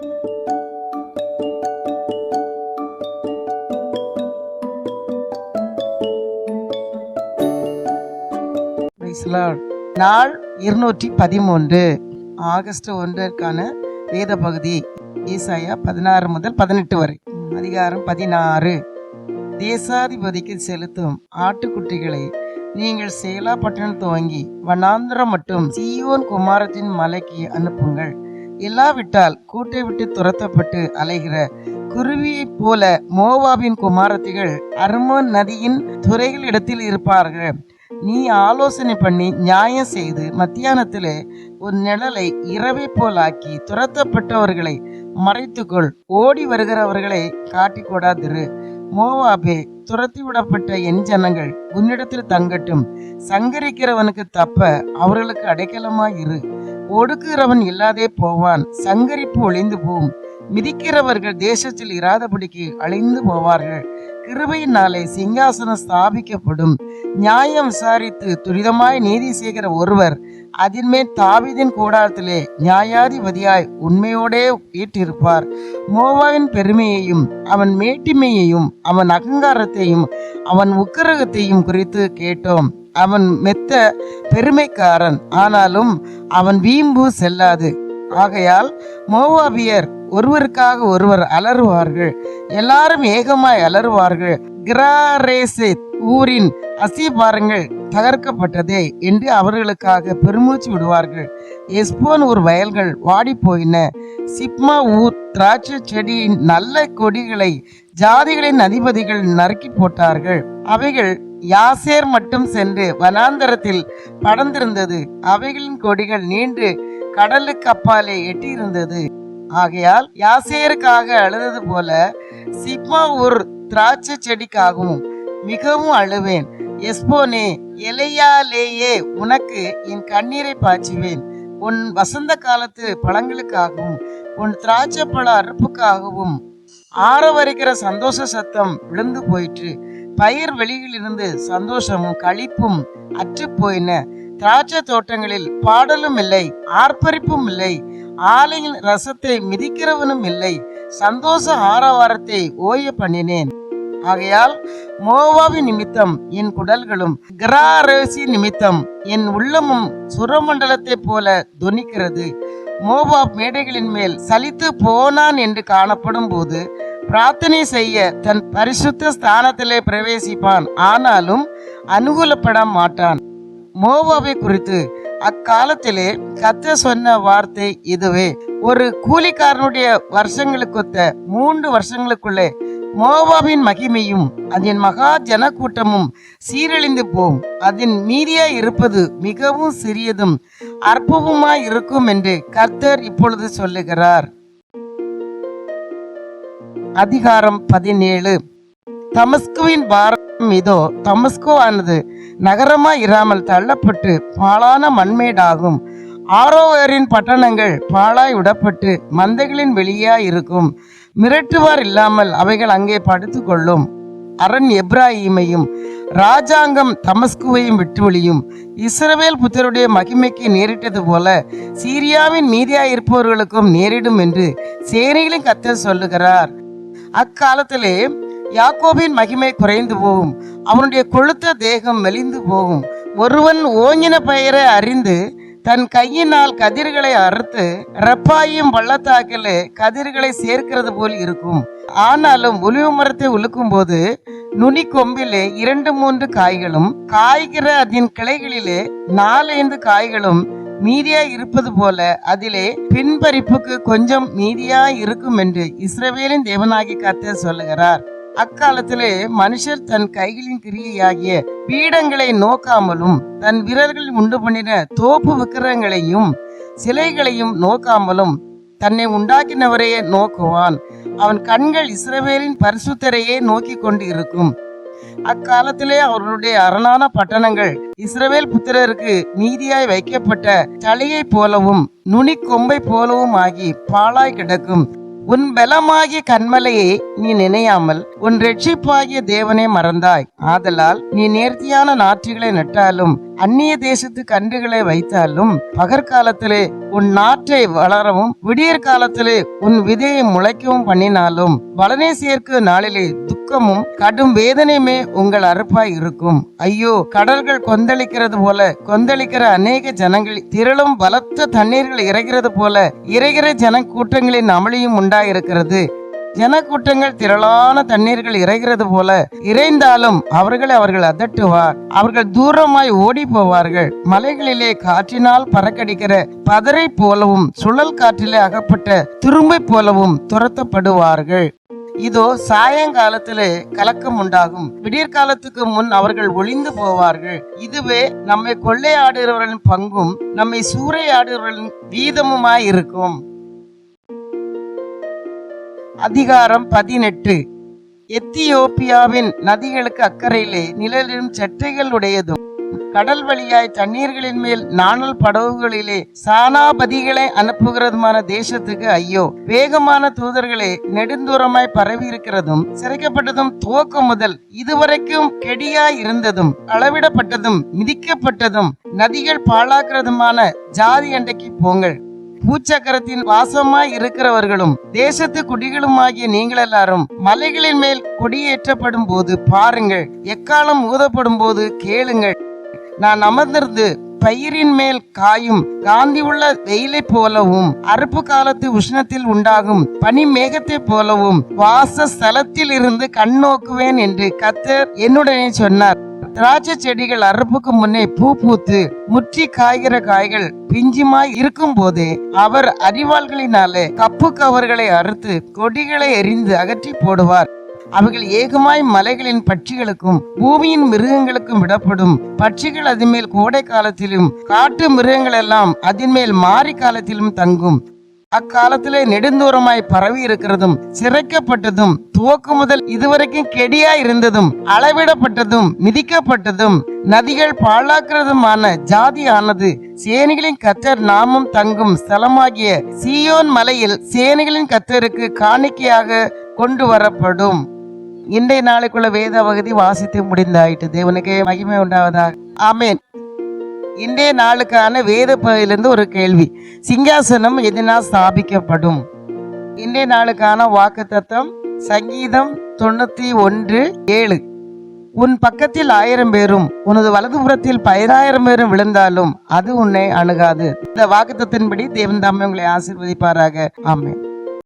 நாள் 213 ஆகஸ்ட் 1 வேத பகுதி ஏசாயா 16 முதல் 18 வரை. அதிகாரம் 16. தேசாதிபதிக்கு செலுத்தும் ஆட்டுக்குட்டிகளை நீங்கள் சேலா பட்டணம் துவங்கி வனாந்திரம் மட்டும் சீயோன் குமாரத்தின் மலைக்கு அனுப்புங்கள். இல்லாவிட்டால் கூட்டை விட்டு துரத்தப்பட்டு அலைகிற குருவியைப் போல மோவாபின் குமாரத்திகள் அர்மோன் நதியின் துறைகளிடத்தில் இருப்பார்கள். நீ ஆலோசனை பண்ணி நியாயம் செய்து மத்தியானத்திலே ஒரு நிழலை இரவை போலாக்கி துரத்தப்பட்டவர்களை மறைத்துக்கொள். ஓடி வருகிறவர்களை காட்டிக்கொடாதிரு. மோவாபே, துரத்தி விடப்பட்ட என் ஜனங்கள் உன்னிடத்தில் தங்கட்டும். சங்கரிக்கிறவனுக்கு தப்ப அவர்களுக்கு அடைக்கலமாயிரு. ஒடுக்குகிறவன் இல்லாதே போவான். சங்கரிப்பு ஒளிந்து போம். மிதிக்கிறவர்கள் தேசத்தில் இராதபடிக்கு அழிந்து போவார்கள். கிருபையின் நாளை சிங்காசனம் ஸ்தாபிக்கப்படும். நியாயம் விசாரித்து துரிதமாய் நீதி செய்கிற ஒருவர் அதின்மேல் தாவீதின் கூடாரத்திலே நியாயாதிபதியாய் உண்மையோடே வீற்றிருப்பார். மோவாவின் பெருமையையும் அவன் மேட்டிமையையும் அவன் அகங்காரத்தையும் அவன் உக்கிரகத்தையும் குறித்து கேட்டோம். அவன் மெத்த பெருமைக்காரன், ஆனாலும் அவன் வீம்பு செல்லாது. ஆகையால் மோவாபியர் ஒருவருக்காக ஒருவர் அலறுவார்கள். எல்லாரும் ஏகமாய் அலறுவார்கள். கிராரேசேத் ஊரின் அஸ்திபாரங்கள் தகர்க்கப்பட்டதே என்று அவர்களுக்காக பெருமூச்சு விடுவார்கள். எஸ்போன் ஊர் வயல்கள் வாடி போயின. சிப்மா ஊர் திராட்சை செடியின் நல்ல கொடிகளை ஜாதிகளின் அதிபதிகள் நறுக்கி போட்டார்கள். அவைகள் யாசேர் மட்டும் சென்று வனாந்தரத்தில் படர்ந்திருந்தது. அவைகளின் கொடிகள் நீண்டு கடலுக்கு அப்பாலே எட்டியிருந்தது. ஆகையால் யாசேருக்காக அழுதது போல சிப்மா ஊர் திராட்சை செடிக்காகவும் மிகவும் அழுவேன். எஸ்போனே, எலையாலேயே உனக்கு என் கண்ணீரை பாய்ச்சுவேன். உன் வசந்த காலத்து பழங்களுக்காகவும் உன் திராட்சை பழ அறுப்புக்காகவும் ஆரவரிக்கிற சந்தோஷ சத்தம் விழுந்து போயிற்று. பயிர் வெளியிலிருந்து சந்தோஷமும் களிப்பும் அற்று போயின. திராட்சை தோட்டங்களில் பாடலும் இல்லை, ஆர்ப்பரிப்பும் இல்லை. ஆலையின் ரசத்தை மிதிக்கிறவனும் இல்லை. சந்தோஷ ஆரவாரத்தை ஓய பண்ணினேன். ஆகையால் மோவாவி நிமித்தம் என் குடல்களும் கிராரேசி நிமித்தம் என் உள்ளமும் சுரமண்டலத்தை போல துணிக்கிறது. மோவாப் மேடைகளின் மேல் சலித்து போனான் என்று காணப்படும் போது பிரார்த்தனை செய்ய தன் பரிசுத்த ஸ்தானத்திலே பிரவேசிப்பான், ஆனாலும் அனுகூலப்பட மாட்டான். மோவாவை குறித்து அக்காலத்திலே கர்த்தர் சொன்ன வார்த்தை இதுவே: ஒரு கூலிக்காரனுடைய வருஷங்களுக்கொத்த 3 வருஷங்களுக்குள்ளே மோவாபின் மகிமையும் அதன் மகா ஜன கூட்டமும் சீரழிந்து போம். அதன் மீதியாய் இருப்பது மிகவும் சிறியதும் அற்புதமாய் இருக்கும் என்று கர்த்தர் இப்பொழுது சொல்லுகிறார். அதிகாரம் 17. தமஸ்குவின் பாரம் இதோ, தமஸ்கு ஆனது நகரமாய் இராமல் தள்ளப்பட்டு பாழான மண்மேடாகும். ஆரோவரின் பட்டணங்கள் பாழாய் விடப்பட்டு மந்தைகளின் வெளியாய் இருக்கும். மிரட்டுவார் இல்லாமல் அவைகள் அங்கே படுத்து கொள்ளும். அரண் எப்ராஹீமையும் ராஜாங்கம் தமஸ்குவையும் விட்டு ஒழியும். இஸ்ரவேல் புத்தருடைய மகிமைக்கு நேரிட்டது போல சீரியாவின் மீதியாயிருப்பவர்களுக்கும் நேரிடும் என்று சேனைகளின் கர்த்தர் சொல்லுகிறார். அக்காலத்திலே யாக்கோபின் மகிமை குறைந்து போகும். அவனுடைய கொழுத்த தேகம் மெலிந்து போகும். ஒருவன் ஓங்கின பெயரை அறிந்து தன் கையினால் கதிர்களை அறுத்து ரப்பாயும் பள்ளத்தாக்கிலே கதிர்களை சேர்க்கிறது போல் இருக்கும். ஆனாலும் ஒலிவ மரத்தை உலுக்கும் போது நுனி கொம்பிலே 2-3 காய்களும் காய்கிற அதன் கிளைகளிலே 4-5 காய்களும் மீதியாய் இருப்பது போல அதிலே பின்பறிப்புக்கு கொஞ்சம் மீதியாய் இருக்கும் என்று இஸ்ரவேலின் தேவனாகிய கர்த்தர் சொல்லுகிறார். அக்காலத்திலே மனுஷர் தன் கைகளின் கிரியையாகிய பீடங்களை நோக்காமலும் தன் வீரர்கள் உண்டு பண்ணின தோப்பு விக்கிரகங்களையும் சிலைகளையும் நோக்காமலும் தன்னை உண்டாக்கினவரையே நோக்குவான். அவன் கண்கள் இஸ்ரவேலின் பரிசுத்தரையே நோக்கி கொண்டு இருக்கும். அக்காலத்திலே அவர்களுடைய அரணான பட்டணங்கள் இஸ்ரவேல் புத்திரருக்கு மீதியாய் வைக்கப்பட்ட தலையை போலவும் நுனி கொம்பை போலவும் ஆகி பாழாய் கிடக்கும். உன் பலமாகிய கன்மலையை நீ நினையாமல் உன் இரட்சிப்பாகிய தேவனை மறந்தாய். ஆதலால் நீ நேர்த்தியான நாற்றுகளை நட்டாலும் அந்நிய தேசத்து கன்றுகளை வைத்தாலும் பகற்காலத்திலே உன் நாற்றை வளரவும் விடியற் காலத்திலே உன் விதையை முளைக்கவும் பண்ணினாலும் பலனை சேர்க்க நாளிலே துக்கமும் கடும் வேதனையுமே உங்கள் அறுப்பாய் இருக்கும். ஐயோ, கடல்கள் கொந்தளிக்கிறது போல கொந்தளிக்கிற அநேக ஜனங்கள் திரளும் பலத்த தண்ணீர்கள் இறைகிறது போல இறைகிற ஜன கூட்டங்களின் அமளியும் உண்டாயிருக்கிறது. ஜனக்கூட்டங்கள் திரளான தண்ணீர்கள் இறைகிறது போல இறைந்தாலும் அவர்கள் அதட்டுவார். அவர்கள் தூரமாய் ஓடி போவார்கள். மலைகளிலே காற்றினால் பறக்கடிக்கிற பதரை போலவும் சுழல் காற்றிலே அகப்பட்ட துரும்பை போலவும் துரத்தப்படுவார்கள். இதோ சாயங்காலத்திலே கலக்கம் உண்டாகும். விடியற்காலத்துக்கு முன் அவர்கள் ஒளிந்து போவார்கள். இதுவே நம்மை கொள்ளையாடுகிறவர்களின் பங்கும் நம்மை சூறையாடுகிறவர்களின் வீதமுமாயிருக்கும். அதிகாரம் 18. எத்தியோப்பியாவின் நதிகளுக்கு அக்கறையிலே நிழலிடும் செட்டைகள் உடையதும் கடல் வழியாய் தண்ணீர்களின் மேல் நாணல் படகுகளிலே சானாபதிகளை அனுப்புகிறதுமான தேசத்துக்கு ஐயோ. வேகமான தூதர்களே, நெடுந்தூரமாய் பரவி இருக்கிறதும் சிறைக்கப்பட்டதும் துவக்கம் முதல் இதுவரைக்கும் கெடியாய் இருந்ததும் அளவிடப்பட்டதும் மிதிக்கப்பட்டதும் நதிகள் பாழாக்கிறதுமான ஜாதி அண்டைக்கு போங்கள். பூச்சக்கரத்தின் வாசமாய் இருக்கிறவர்களும் தேசத்து குடிகளுமாகிய நீங்கள் எல்லாரும் மலைகளின் மேல் கொடியேற்றப்படும் போது பாருங்கள், எக்காலம் ஊதப்படும் போது கேளுங்கள். நான் அமர்ந்திருந்து பயிரின் மேல் காயும் காந்தி உள்ள வெயிலை போலவும் அறுப்பு காலத்து உஷ்ணத்தில் உண்டாகும் பனி மேகத்தை போலவும் வாசஸ்தலத்தில் இருந்து கண்ணோக்குவேன் என்று கர்த்தர் என்னுடனே சொன்னார். திராட்சை செடிகள் அறுப்புக்கு முன்னே பூ பூத்து முற்றி காய்கிற காய்கள் பிஞ்சுமாய் இருக்கும் போதே அவர் அரிவாள்களினாலே கப்பு கவர்களை அறுத்து கொடிகளை எரிந்து அகற்றி போடுவார். அவைகள் ஏகமாய் மலைகளின் பட்சிகளுக்கும் பூமியின் மிருகங்களுக்கும் விடப்படும். பட்சிகள் அதன்மேல் கோடை காலத்திலும் காட்டு மிருகங்கள் எல்லாம் அதன்மேல் மாரி காலத்திலும் தங்கும். அக்காலத்திலே நெடுந்தூரமாய் பரவி இருக்கிறதும் சிறைக்கப்பட்டதும் துவக்கு முதல் இதுவரைக்கும் கெடியாய் இருந்ததும் அளவிடப்பட்டதும் மிதிக்கப்பட்டதும் நதிகள் பாழாக்கிறதுமான ஜாதியானது சேனைகளின் கர்த்தர் நாமம் தங்கும் ஸ்தலமாகிய சீயோன் மலையில் சேனைகளின் கர்த்தருக்கு காணிக்கையாக கொண்டு வரப்படும். இன்றைய நாளைக்குள்ள வேத பகுதி வாசித்து முடிந்தாயிட்டு. தேவனுக்கே மகிமை உண்டாவதாக. ஆமேன். இன்றைய நாளுக்கான வேத பகுதியிலிருந்து ஒரு கேள்வி. சிங்காசனம் எதனால் ஸ்தாபிக்கப்படும்? இன்றைய நாளுக்கான வாக்குத்தத்தம் சங்கீதம் 91:7. உன் பக்கத்தில் 1000 பேரும் உனது வலதுபுறத்தில் 10,000 பேரும் விழுந்தாலும் அது உன்னை அணுகாது. இந்த வாக்குத்தத்தின்படி தேவன் தாமே உங்களை ஆசீர்வதிப்பாராக. ஆமென்.